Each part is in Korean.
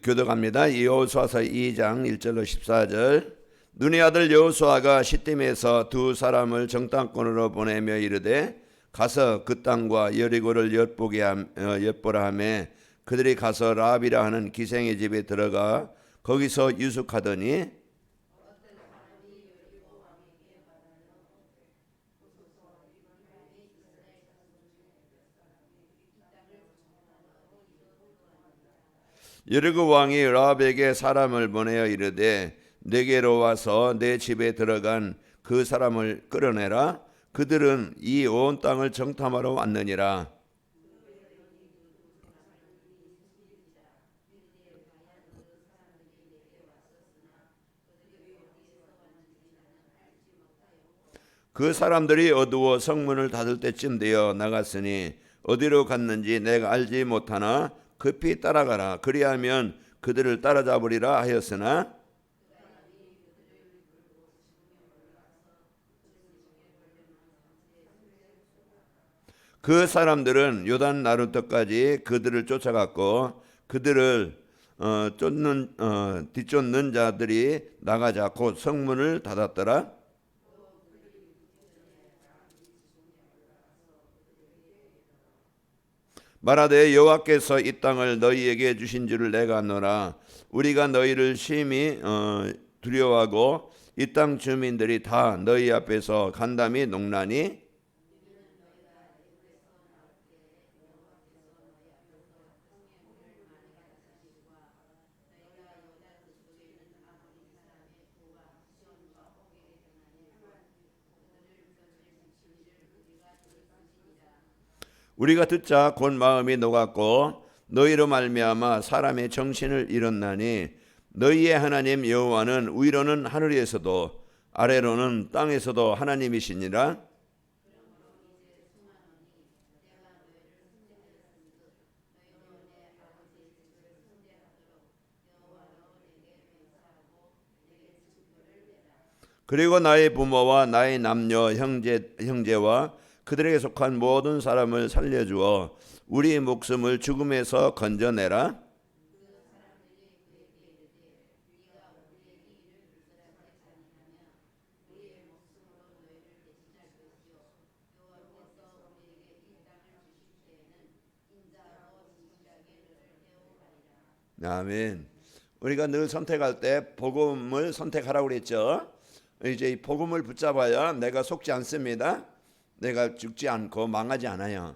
교독합니다. 여호수아서 2장 1절로 14절. 눈의 아들 여호수아가 시딤에서 두 사람을 정탐꾼으로 보내며 이르되 가서 그 땅과 여리고를 엿보라 하매 그들이 가서 라합이라 하는 기생의 집에 들어가 거기서 유숙하더니 여리고 왕이 라합에게 사람을 보내어 이르되 내게로 와서 내 집에 들어간 그 사람을 끌어내라. 그들은 이 온 땅을 정탐하러 왔느니라. 그 사람들이 어두워 성문을 닫을 때쯤 되어 나갔으니 어디로 갔는지 내가 알지 못하나 급히 따라가라. 그리하면 그들을 따라잡으리라 하였으나 그 사람들은 요단 나루터까지 그들을 쫓아갔고 그들을 뒤쫓는 자들이 나가자 곧 성문을 닫았더라. 말하되 여호와께서 이 땅을 너희에게 주신 줄을 내가 아노라. 우리가 너희를 심히 두려워하고 이 땅 주민들이 다 너희 앞에서 간담이 농나니 우리가 듣자 곧 마음이 녹았고 너희로 말미암아 사람의 정신을 잃었나니 너희의 하나님 여호와는 위로는 하늘에서도 아래로는 땅에서도 하나님이시니라. 그리고 나의 부모와 나의 남녀 형제와 그들에게 속한 모든 사람을 살려주어 우리의 목숨을 죽음에서 건져내라. 아멘. 우리가 늘 선택할 때 복음을 선택하라고 그랬죠. 이제 이 복음을 붙잡아야 내가 속지 않습니다. 내가 죽지 않고 망하지 않아요.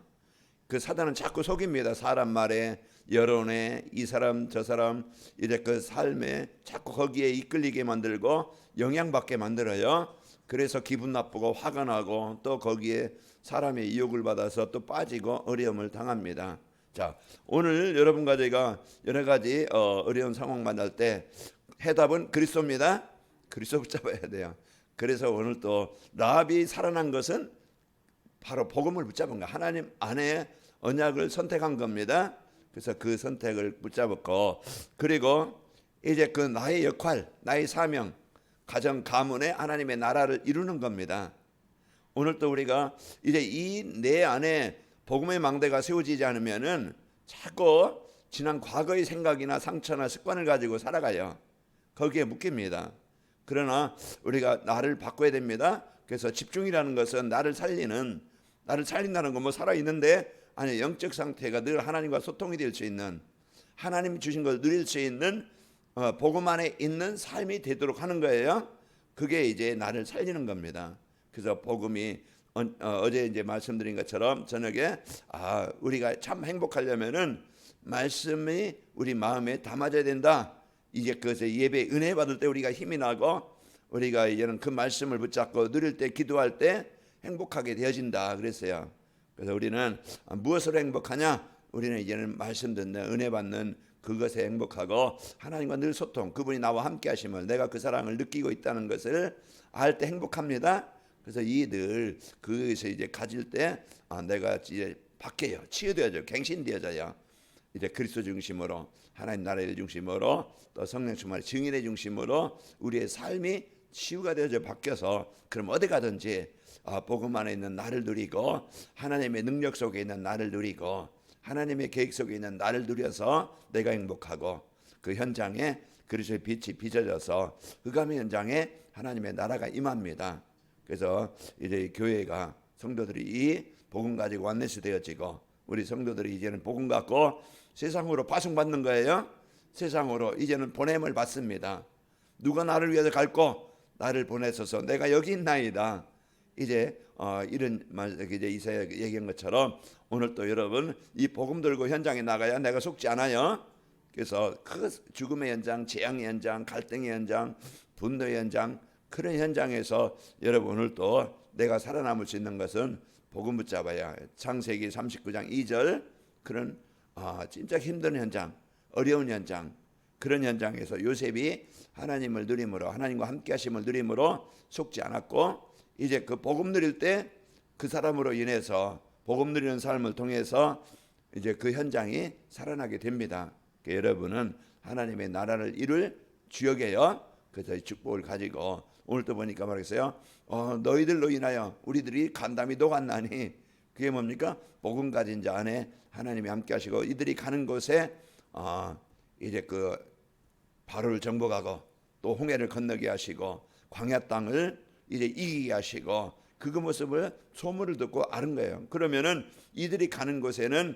그 사단은 자꾸 속입니다. 사람 말에, 여론에, 이 사람 저 사람 이제 그 삶에 자꾸 거기에 이끌리게 만들고 영향받게 만들어요. 그래서 기분 나쁘고 화가 나고 또 거기에 사람의 유혹을 받아서 또 빠지고 어려움을 당합니다. 자, 오늘 여러분과 제가 여러 가지 어려운 상황 만날 때 해답은 그리스도입니다. 그리스도 붙잡아야 돼요. 그래서 오늘 또 라합이 살아난 것은 바로 복음을 붙잡은 거, 하나님 안에 언약을 선택한 겁니다. 그래서 그 선택을 붙잡았고, 그리고 이제 그 나의 역할, 나의 사명, 가정 가문에 하나님의 나라를 이루는 겁니다. 오늘 또 우리가 이제 이 내 안에 복음의 망대가 세워지지 않으면은 자꾸 지난 과거의 생각이나 상처나 습관을 가지고 살아가요. 거기에 묶입니다. 그러나 우리가 나를 바꿔야 됩니다. 그래서 집중이라는 것은 나를 살린다는 건 뭐 살아있는데 아니 영적 상태가 늘 하나님과 소통이 될 수 있는, 하나님 주신 걸 누릴 수 있는 복음 안에 있는 삶이 되도록 하는 거예요. 그게 이제 나를 살리는 겁니다. 그래서 복음이 어제 이제 말씀드린 것처럼 저녁에 우리가 참 행복하려면은 말씀이 우리 마음에 담아져야 된다. 이제 그것에 예배 은혜 받을 때 우리가 힘이 나고 우리가 이제는 그 말씀을 붙잡고 누릴 때 기도할 때 행복하게 되어진다 그랬어요. 그래서 우리는 무엇으로 행복하냐? 우리는 이제는 말씀 듣는 은혜 받는 그것에 행복하고 하나님과 늘 소통, 그분이 나와 함께 하심을 내가 그 사랑을 느끼고 있다는 것을 알 때 행복합니다. 그래서 이들 그것을 이제 가질 때 내가 이제 바뀌어요. 치유되어져요. 갱신되어져요. 이제 그리스도 중심으로, 하나님 나라의 중심으로, 또 성령 충만의 증인의 중심으로 우리의 삶이 치유가 되어져 바뀌어서 그럼 어디 가든지 복음 안에 있는 나를 누리고 하나님의 능력 속에 있는 나를 누리고 하나님의 계획 속에 있는 나를 누려서 내가 행복하고, 그 현장에 그리스도의 빛이 빚어져서 흑암의 현장에 하나님의 나라가 임합니다. 그래서 이제 교회가 성도들이 이 복음 가지고 완네스 되어지고 우리 성도들이 이제는 복음 갖고 세상으로 파송받는 거예요. 세상으로 이제는 보냄을 받습니다. 누가 나를 위해서 갈고 나를 보내소서 내가 여기 있나이다. 이제 이런 말 이제 이사야 얘기한 것처럼 오늘 또 여러분 이 복음 들고 현장에 나가야 내가 속지 않아요. 그래서 그 죽음의 현장, 재앙의 현장, 갈등의 현장, 분노의 현장 그런 현장에서 여러분 오늘 또 내가 살아남을 수 있는 것은 복음 붙잡아야 창세기 39장 2절 그런 진짜 힘든 현장, 어려운 현장 그런 현장에서 요셉이 하나님을 누림으로 하나님과 함께 하심을 누림으로 속지 않았고 이제 그 복음 누릴 때 그 사람으로 인해서 복음 누리는 삶을 통해서 이제 그 현장이 살아나게 됩니다. 그러니까 여러분은 하나님의 나라를 이룰 주역이에요. 그래서 이 축복을 가지고 오늘도 보니까 말했어요. 너희들로 인하여 우리들이 간담이 녹았나니 그게 뭡니까? 복음 가진 자 안에 하나님이 함께 하시고 이들이 가는 곳에 이제 그 바로를 정복하고 또 홍해를 건너게 하시고 광야 땅을 이제 이기게 하시고 그 모습을 소문을 듣고 아는 거예요. 그러면은 이들이 가는 곳에는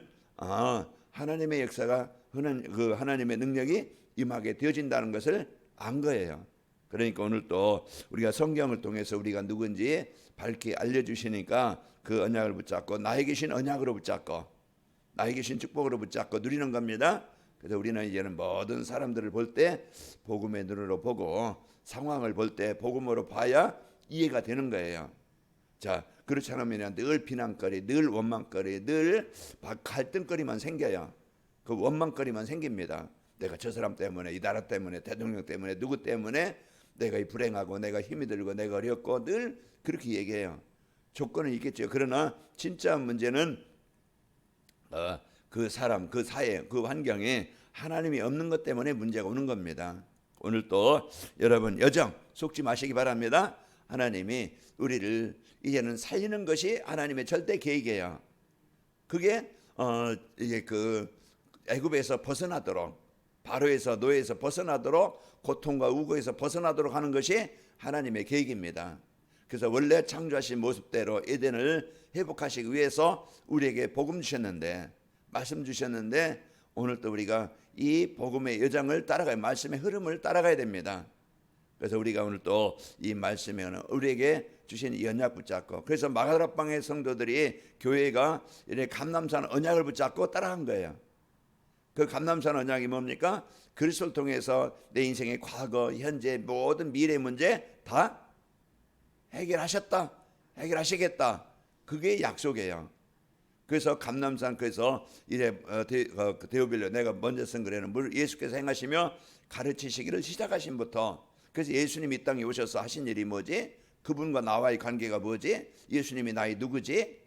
하나님의 역사가 그 하나님의 능력이 임하게 되어진다는 것을 안 거예요. 그러니까 오늘 또 우리가 성경을 통해서 우리가 누군지 밝히 알려주시니까 그 언약을 붙잡고 나에게 계신 언약으로 붙잡고 나에게 계신 축복으로 붙잡고 누리는 겁니다. 그래서 우리는 이제는 모든 사람들을 볼 때 복음의 눈으로 보고 상황을 볼 때 복음으로 봐야 이해가 되는 거예요. 자, 그렇지 않으면 늘 비난거리, 늘 원망거리, 늘 갈등거리만 생겨요. 그 원망거리만 생깁니다. 내가 저 사람 때문에, 이 나라 때문에, 대통령 때문에, 누구 때문에 내가 이 불행하고 내가 힘이 들고 내가 어렵고 늘 그렇게 얘기해요. 조건은 있겠죠. 그러나 진짜 문제는 그 사람, 그 사회, 그 환경에 하나님이 없는 것 때문에 문제가 오는 겁니다. 오늘 또 여러분 여정 속지 마시기 바랍니다. 하나님이 우리를 이제는 살리는 것이 하나님의 절대 계획이에요. 그게 이제 그 애굽에서 벗어나도록 바로에서 노예에서 벗어나도록 고통과 우고에서 벗어나도록 하는 것이 하나님의 계획입니다. 그래서 원래 창조하신 모습대로 에덴을 회복하시기 위해서 우리에게 복음 주셨는데 말씀 주셨는데 오늘 또 우리가 이 복음의 여정을 따라가야 말씀의 흐름을 따라가야 됩니다. 그래서 우리가 오늘 또 이 말씀에 우리에게 주신 이 언약 붙잡고 그래서 마가다락방의 성도들이 교회가 이렇게 감람산 언약을 붙잡고 따라간 거예요. 그 감람산 언약이 뭡니까? 그리스도를 통해서 내 인생의 과거, 현재, 모든 미래 문제 다 해결하셨다. 해결하시겠다. 그게 약속이에요. 그래서 감람산 그래서 이제 데오빌로 내가 먼저 쓴 글에는 예수께서 행하시며 가르치시기를 시작하신부터 그래서 예수님이 이 땅에 오셔서 하신 일이 뭐지? 그분과 나와의 관계가 뭐지? 예수님이 나의 누구지?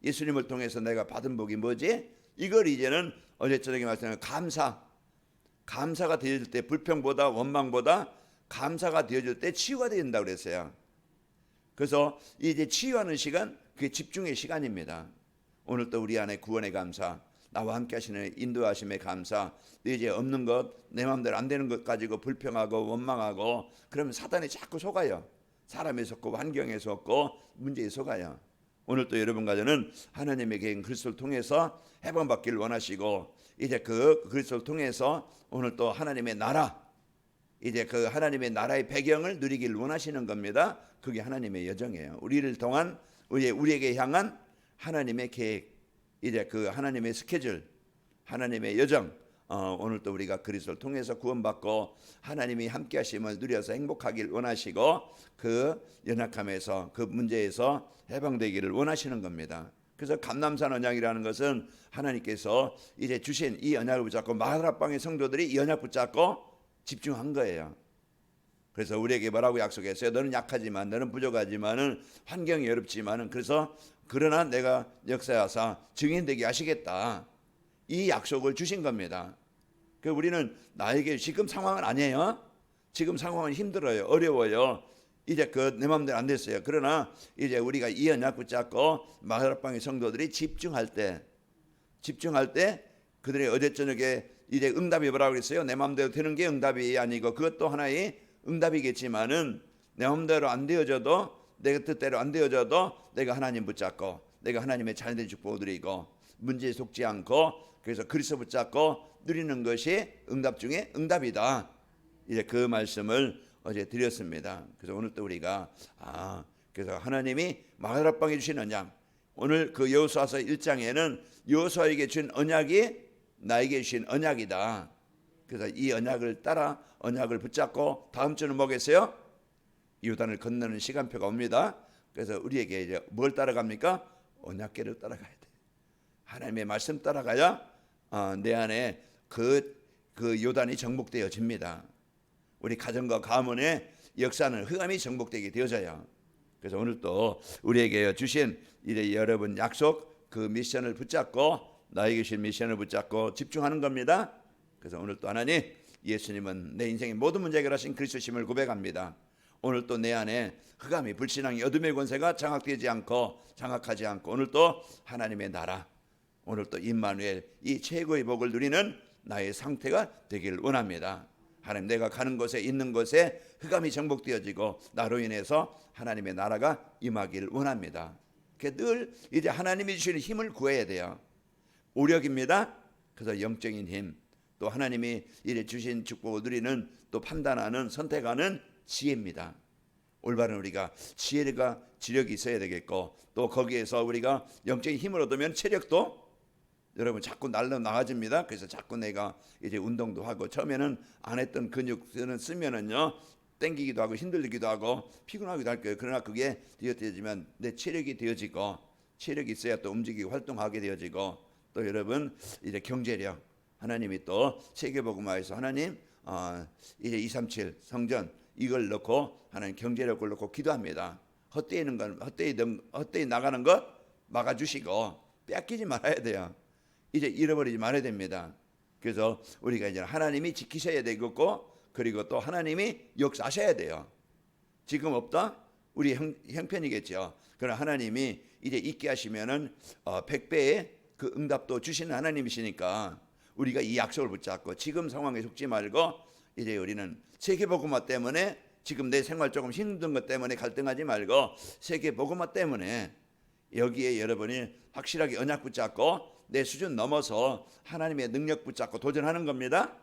예수님을 통해서 내가 받은 복이 뭐지? 이걸 이제는 어제 저녁에 말씀드린 감사가 되어질 때 불평보다 원망보다 감사가 되어질 때 치유가 된다고 그랬어요. 그래서 이제 치유하는 시간 그게 집중의 시간입니다. 오늘 또 우리 안에 구원의 감사 나와 함께 하시는 인도하심의 감사 내 이제 없는 것 내 마음대로 안 되는 것 가지고 불평하고 원망하고 그러면 사단이 자꾸 속아요. 사람에 속고 환경에 속고 문제에 속아요. 오늘 또 여러분 가정은 하나님의 계획 그리스도를 통해서 해방받기를 원하시고 이제 그 그리스도를 통해서 오늘 또 하나님의 나라 이제 그 하나님의 나라의 배경을 누리기를 원하시는 겁니다. 그게 하나님의 여정이에요. 우리를 통한 우리에게 향한 하나님의 계획 이제 그 하나님의 스케줄 하나님의 여정 오늘 또 우리가 그리스도를 통해서 구원받고 하나님이 함께 하심을 누려서 행복하기를 원하시고 그 연약함에서 그 문제에서 해방되기를 원하시는 겁니다. 그래서 감람산 언약이라는 것은 하나님께서 이제 주신 이 언약을 붙잡고 마가다락방의 성도들이 이 언약 붙잡고 집중한 거예요. 그래서 우리에게 뭐라고 약속했어요? 너는 약하지만 너는 부족하지만은 환경이 어렵지만은 그러나 내가 역사하사 증인되게 하시겠다. 이 약속을 주신 겁니다. 그 우리는 나에게 지금 상황은 아니에요. 지금 상황은 힘들어요. 어려워요. 이제 내 마음대로 안 됐어요. 그러나 이제 우리가 이 언약 붙잡고 마가다락방의 성도들이 집중할 때 그들의 어제 저녁에 이제 응답이 뭐라고 그랬어요? 내 마음대로 되는 게 응답이 아니고 그것도 하나의 응답이겠지만은 내 마음대로 안 되어져도 내 뜻대로 안 되어져도 내가 하나님 붙잡고 내가 하나님의 자녀된 축복을 누리고 문제에 속지 않고 그래서 그리스도 붙잡고 누리는 것이 응답 중에 응답이다. 이제 그 말씀을 어제 드렸습니다. 그래서 오늘 또 우리가 그래서 하나님이 마가다락방에 주신 언약, 오늘 그 여호수아서 1장에는 여호수아에게 준 언약이 나에게 주신 언약이다. 그래서 이 언약을 따라 언약을 붙잡고 다음 주는 뭐겠어요? 요단을 건너는 시간표가 옵니다. 그래서 우리에게 이제 뭘 따라갑니까? 언약궤를 따라가야 돼. 하나님의 말씀 따라가야 내 안에 그 요단이 정복되어집니다. 우리 가정과 가문의 역사는 흑암이 정복되게 되어져요. 그래서 오늘 또 우리에게 주신 이제 여러분 약속 그 미션을 붙잡고 나에게 주신 미션을 붙잡고 집중하는 겁니다. 그래서 오늘 또 하나님 예수님은 내 인생의 모든 문제 해결하신 그리스도심을 고백합니다. 오늘 또 내 안에 흑암이 불신앙이 어둠의 권세가 장악하지 않고 오늘 또 하나님의 나라 오늘 또 임마누엘 이 최고의 복을 누리는 나의 상태가 되길 원합니다. 하나님 내가 가는 곳에 있는 곳에 흑암이 정복되어지고 나로 인해서 하나님의 나라가 임하길 원합니다. 늘 이제 하나님이 주시는 힘을 구해야 돼요. 오력입니다. 그래서 영적인 힘, 또 하나님이 이래 주신 축복을 누리는 또 판단하는 선택하는 지혜입니다. 올바른 우리가 지혜가 지력이 있어야 되겠고 또 거기에서 우리가 영적인 힘을 얻으면 체력도 여러분 자꾸 날로 나아집니다. 그래서 자꾸 내가 이제 운동도 하고 처음에는 안 했던 근육들은 쓰면은요 땡기기도 하고 힘들기도 하고 피곤하기도 할 거예요. 그러나 그게 되어지면 내 체력이 되어지고 체력이 있어야 또 움직이고 활동하게 되어지고 또 여러분 이제 경제력 하나님이 또 세계복음화에서 하나님 이제 237 성전 이걸 넣고 하나님 경제력을 넣고 기도합니다. 헛되이 나가는 것 막아주시고 뺏기지 말아야 돼요. 이제 잃어버리지 말아야 됩니다. 그래서 우리가 이제 하나님이 지키셔야 되겠고 그리고 또 하나님이 역사하셔야 돼요. 지금 없다? 우리 형편이겠죠. 그러나 하나님이 이제 있게 하시면은 100배의 그 응답도 주시는 하나님이시니까 우리가 이 약속을 붙잡고 지금 상황에 속지 말고 이제 우리는 세계복음화 때문에 지금 내 생활 조금 힘든 것 때문에 갈등하지 말고 세계복음화 때문에 여기에 여러분이 확실하게 언약 붙잡고 내 수준 넘어서 하나님의 능력 붙잡고 도전하는 겁니다.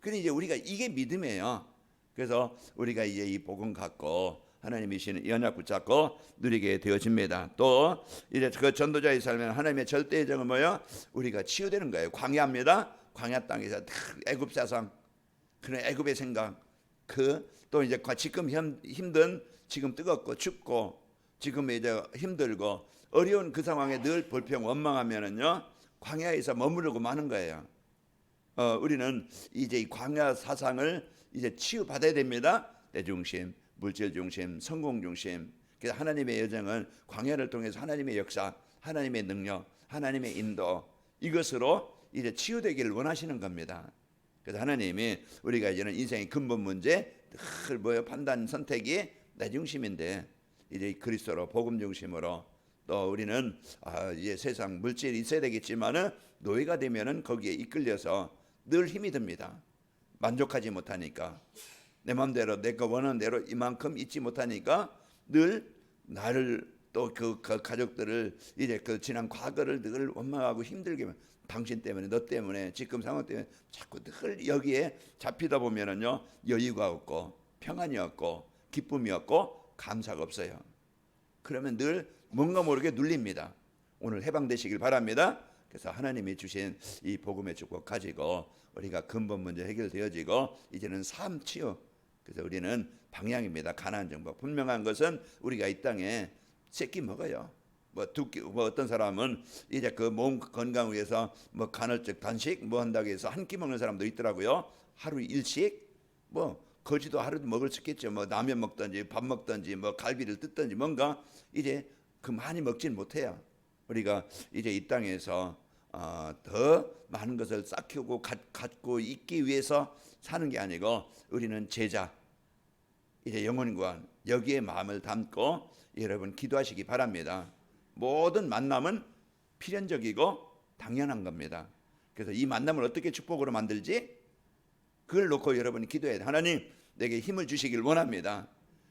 그러니 이제 우리가 이게 믿음이에요. 그래서 우리가 이제 이 복음 갖고 하나님이 주시는 이 언약 붙잡고 누리게 되어집니다. 또 이제 그 전도자의 삶에는 하나님의 절대의 정은 뭐예요? 우리가 치유되는 거예요. 광야입니다. 광야 땅에서 애굽 사상, 그런 애굽의 생각, 또 이제 지금 힘든 지금 뜨겁고 춥고 지금 이제 힘들고 어려운 그 상황에 늘 불평 원망하면은요 광야에서 머무르고 마는 거예요. 우리는 이제 이 광야 사상을 이제 치유받아야 됩니다. 내 중심, 물질 중심, 성공 중심. 그래서 하나님의 여정은 광야를 통해서 하나님의 역사, 하나님의 능력, 하나님의 인도 이것으로 이제 치유되기를 원하시는 겁니다. 그래서 하나님이 우리가 이제는 인생의 근본 문제 늘 뭐예요? 판단 선택이 내 중심인데 이제 그리스도로 복음 중심으로 또 우리는 이제 세상 물질이 있어야 되겠지만은 노예가 되면은 거기에 이끌려서 늘 힘이 듭니다. 만족하지 못하니까 내 마음대로 내가 원하는 대로 이만큼 있지 못하니까 늘 나를 또 그 가족들을 이제 그 지난 과거를 늘 원망하고 힘들게 당신 때문에 너 때문에 지금 상황 때문에 자꾸 늘 여기에 잡히다 보면은요 여유가 없고 평안이 없고 기쁨이 없고 감사가 없어요. 그러면 늘 뭔가 모르게 눌립니다. 오늘 해방되시길 바랍니다. 그래서 하나님이 주신 이 복음의 축복 가지고 우리가 근본 문제 해결되어지고 이제는 삶 치유. 그래서 우리는 방향입니다. 가나안 정복. 분명한 것은 우리가 이 땅에 새끼 먹어요. 뭐 어떤 사람은 이제 그 몸 건강 위해서 뭐 간헐적 단식 뭐 한다고 해서 한 끼 먹는 사람도 있더라고요. 하루 일식 뭐 거지도 하루도 먹을 수 있겠죠. 뭐 라면 먹든지 밥 먹든지 뭐 갈비를 뜯든지 뭔가 이제 그 많이 먹지는 못해요. 우리가 이제 이 땅에서 더 많은 것을 쌓고 갖고 있기 위해서 사는 게 아니고 우리는 제자 이제 영혼과 여기에 마음을 담고 여러분 기도하시기 바랍니다. 모든 만남은 필연적이고 당연한 겁니다. 그래서 이 만남을 어떻게 축복으로 만들지? 그걸 놓고 여러분이 기도해야 돼. 하나님, 내게 힘을 주시길 원합니다.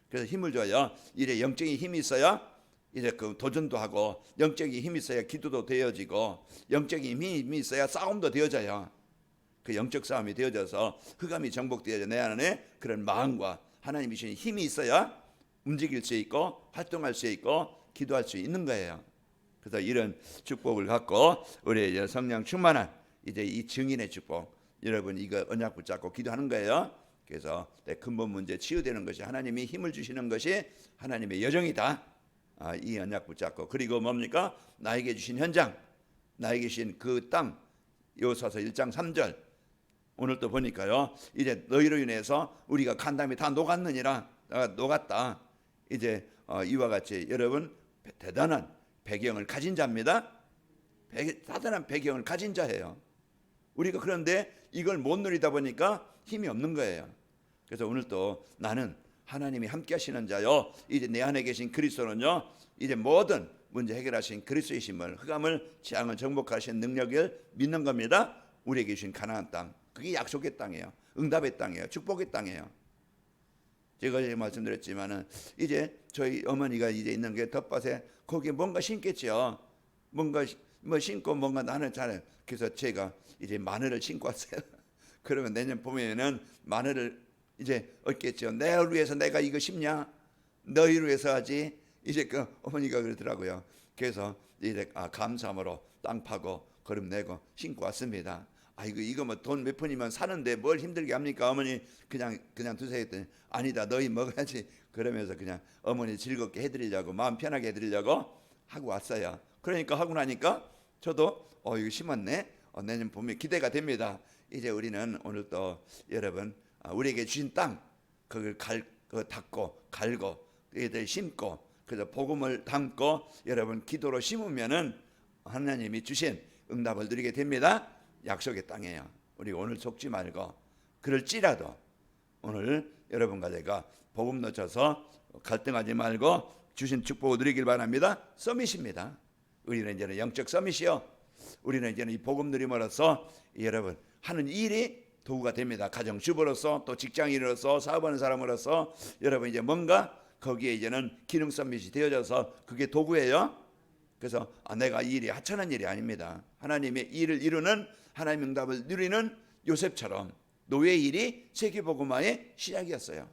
그래서 힘을 줘요. 이제 영적인 힘이 있어야 이제 그 도전도 하고, 영적인 힘이 있어야 기도도 되어지고, 영적인 힘이 있어야 싸움도 되어져요. 그 영적 싸움이 되어져서 흑암이 정복되어져 내 안에 그런 마음과 하나님이 주신 힘이 있어야 움직일 수 있고 활동할 수 있고 기도할 수 있는 거예요. 그래서 이런 축복을 갖고 우리 이제 성령 충만한 이제 이 증인의 축복, 여러분 이거 언약 붙잡고 기도하는 거예요. 그래서 내 근본 문제 치유되는 것이 하나님이 힘을 주시는 것이 하나님의 여정이다. 이 언약 붙잡고, 그리고 뭡니까? 나에게 주신 현장, 나에게 주신 그 땅, 요소서 1장 3절 오늘 또 보니까요, 이제 너희로 인해서 우리가 간담이 다 녹았느니라, 녹았다. 이제 이와 같이 여러분 대단한 배경을 가진 자입니다. 대단한 배경을 가진 자예요. 우리가 그런데 이걸 못 누리다 보니까 힘이 없는 거예요. 그래서 오늘 또 나는 하나님이 함께 하시는 자요, 이제 내 안에 계신 그리스도는요, 이제 모든 문제 해결하신 그리스도이심을, 흑암을 재앙을 정복하신 능력을 믿는 겁니다. 우리에게 주신 가나안 땅, 그게 약속의 땅이에요. 응답의 땅이에요. 축복의 땅이에요. 제가 이제 말씀드렸지만은 이제 저희 어머니가 이제 있는 게 텃밭에 거기에 뭔가 심겠죠. 뭔가 뭐 심고 뭔가 나는 잘해. 그래서 제가 이제 마늘을 심고 왔어요. 그러면 내년 봄에는 마늘을 이제 얻겠죠. 너를 위해서 내가 이거 심냐? 너희를 위해서 하지. 이제 그 어머니가 그러더라고요. 그래서 이제 감사함으로 땅 파고 거름 내고 심고 왔습니다. 이거 뭐 돈 몇 푼이면 사는데 뭘 힘들게 합니까? 어머니 그냥 두세요 했더니 아니다, 너희 먹어야지. 그러면서 그냥 어머니 즐겁게 해드리려고, 마음 편하게 해드리려고 하고 왔어요. 그러니까 하고 나니까 저도 이거 심었네. 내년 봄에 기대가 됩니다. 이제 우리는 오늘 또 여러분 우리에게 주신 땅, 그걸 닦고 갈고 애들 심고, 그래서 복음을 담고 여러분 기도로 심으면은 하나님이 주신 응답을 누리게 됩니다. 약속의 땅이에요. 우리 오늘 속지 말고, 그럴지라도 오늘 여러분과 제가 복음 놓쳐서 갈등하지 말고 주신 축복을 누리길 바랍니다. 서밋입니다. 우리는 이제는 영적 서밋이요, 우리는 이제는 이 복음 누림으로써 여러분 하는 일이 도구가 됩니다. 가정 주부로서, 또 직장인으로서, 사업하는 사람으로서 여러분 이제 뭔가 거기에 이제는 기능 서밋이 되어져서 그게 도구예요. 그래서 내가 이 일이 하찮은 일이 아닙니다. 하나님의 일을 이루는, 하나님의 응답을 누리는 요셉처럼 노예의 일이 세계복음화의 시작이었어요.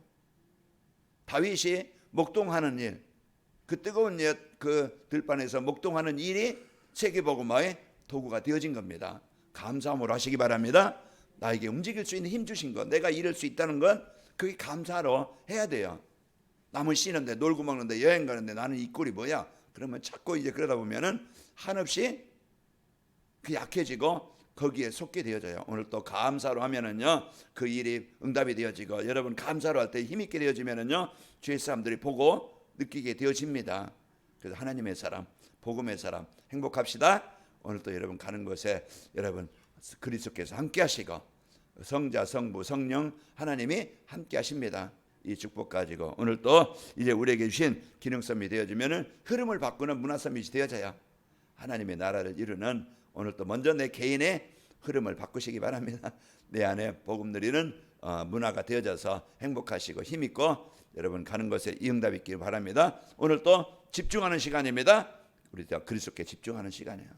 다윗이 목동하는 일, 그 뜨거운 그 들판에서 목동하는 일이 세계복음화의 도구가 되어진 겁니다. 감사함으로 하시기 바랍니다. 나에게 움직일 수 있는 힘 주신 것, 내가 이룰 수 있다는 건 그게 감사로 해야 돼요. 남은 쉬는데, 놀고 먹는데, 여행 가는데 나는 이 꼴이 뭐야? 그러면 자꾸 이제 그러다 보면은 한없이 그 약해지고 거기에 속게 되어져요. 오늘 또 감사로 하면은요, 그 일이 응답이 되어지고, 여러분 감사로 할 때 힘있게 되어지면은요, 주위 사람들이 보고 느끼게 되어집니다. 그래서 하나님의 사람, 복음의 사람 행복합시다. 오늘 또 여러분 가는 곳에 여러분 그리스도께서 함께 하시고, 성자, 성부, 성령 하나님이 함께 하십니다. 이 축복 가지고 오늘 또 이제 우리에게 주신 기능섬이 되어지면은 흐름을 바꾸는 문화섬이 되어져야 하나님의 나라를 이루는, 오늘 또 먼저 내 개인의 흐름을 바꾸시기 바랍니다. 내 안에 복음 누리는 문화가 되어져서 행복하시고 힘있고 여러분 가는 곳에 이 응답이 있기를 바랍니다. 오늘 또 집중하는 시간입니다. 우리 그리스도께 집중하는 시간이에요.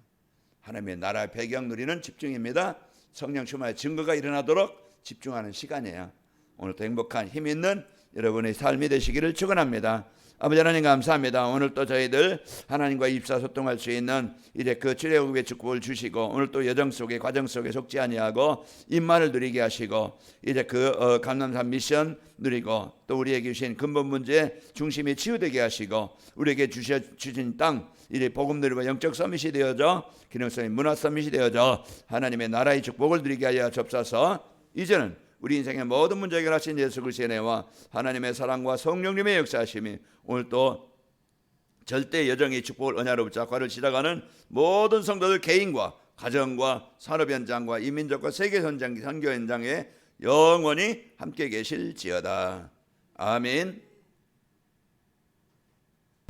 하나님의 나라의 배경 누리는 집중입니다. 성령 충만의 증거가 일어나도록 집중하는 시간이에요. 오늘도 행복한 힘 있는 여러분의 삶이 되시기를 축원합니다. 아버지 하나님 감사합니다. 오늘 또 저희들 하나님과 입사소통할 수 있는 이제 그 출애굽의 축복을 주시고, 오늘 또 여정 속에, 과정 속에 속지 아니하고 임마를 누리게 하시고, 이제 그 감남산 미션 누리고, 또 우리에게 주신 근본 문제 중심이 치유되게 하시고, 우리에게 주신 땅 이제 복음 누리고 영적 서밋이 되어져, 기능성의 문화 서밋이 되어져 하나님의 나라의 축복을 누리게 하여 주옵소서. 이제는 우리 인생의 모든 문제 해결하신 예수 그리스도의 은혜와 하나님의 사랑과 성령님의 역사하심이 오늘 또 절대 여정의 축복을 언약으로 붙잡고를 시작하는 모든 성도들 개인과 가정과 산업 현장과 이민족과 세계 선교 현장에 영원히 함께 계실지어다. 아멘.